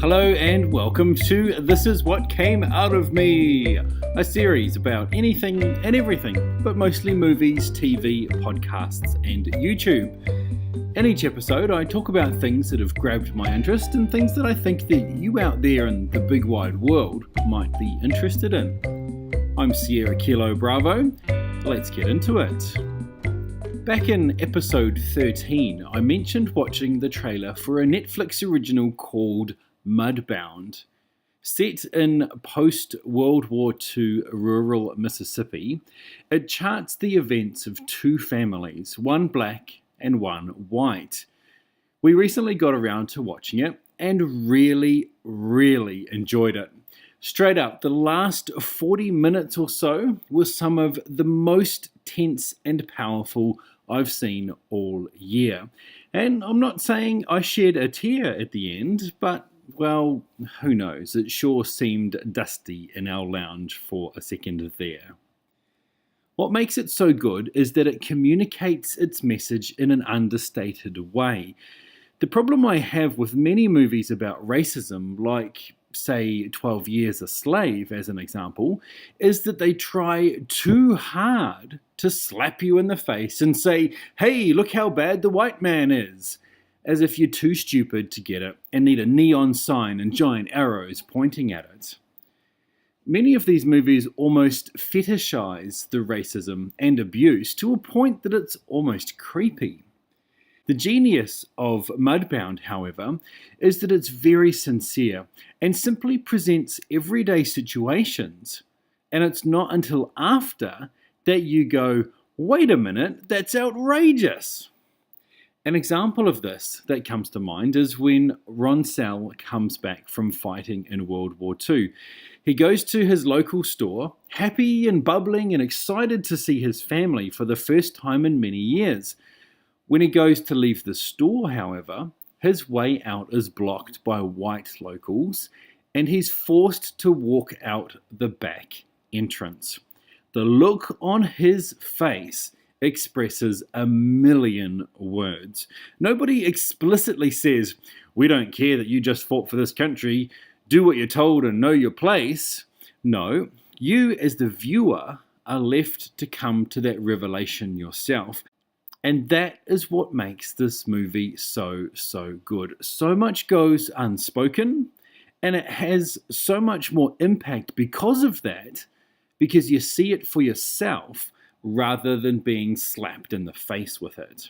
Hello and welcome to This Is What Came Out of Me, a series about anything and everything, but mostly movies, TV, podcasts and YouTube. In each episode I talk about things that have grabbed my interest and things that I think that you out there in the big wide world might be interested in. I'm SierraKiloBravo, let's get into it. Back in episode 13 I mentioned watching the trailer for a Netflix original called Mudbound. Set in post-World War II rural Mississippi, it charts the events of two families, one black and one white. We recently got around to watching it and really enjoyed it. Straight up, the last 40 minutes or so was some of the most tense and powerful I've seen all year. And I'm not saying I shed a tear at the end, but well, who knows, it sure seemed dusty in our lounge for a second there. What makes it so good is that it communicates its message in an understated way. The problem I have with many movies about racism, like, say, 12 Years a Slave as an example, is that they try too hard to slap you in the face and say, hey, look how bad the white man is, as if you're too stupid to get it and need a neon sign and giant arrows pointing at it. Many of these movies almost fetishize the racism and abuse to a point that it's almost creepy. The genius of Mudbound, however, is that it's very sincere and simply presents everyday situations, and it's not until after that you go, wait a minute, that's outrageous. An example of this that comes to mind is when Ronsell comes back from fighting in World War II. He goes to his local store, happy and bubbling and excited to see his family for the first time in many years. When he goes to leave the store, however, his way out is blocked by white locals and he's forced to walk out the back entrance. The look on his face expresses a million words. Nobody explicitly says, we don't care that you just fought for this country, do what you're told and know your place. No, you as the viewer are left to come to that revelation yourself. And that is what makes this movie so good. So much goes unspoken, and it has so much more impact because of that, because you see it for yourself rather than being slapped in the face with it.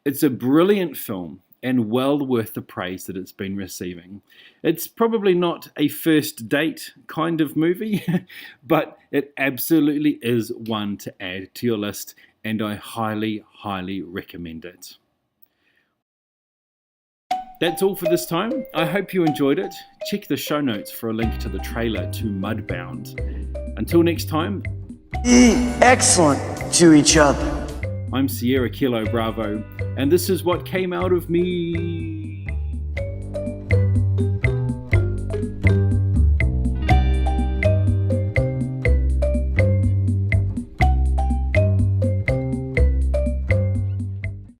It's a brilliant film and well worth the praise that it's been receiving. It's probably not a first date kind of movie, but it absolutely is one to add to your list, and I highly recommend it. That's all for this time. I hope you enjoyed it. Check the show notes for a link to the trailer to Mudbound. Until next time, excellent to each other. I'm SierraKiloBravo, and this is what came out of me.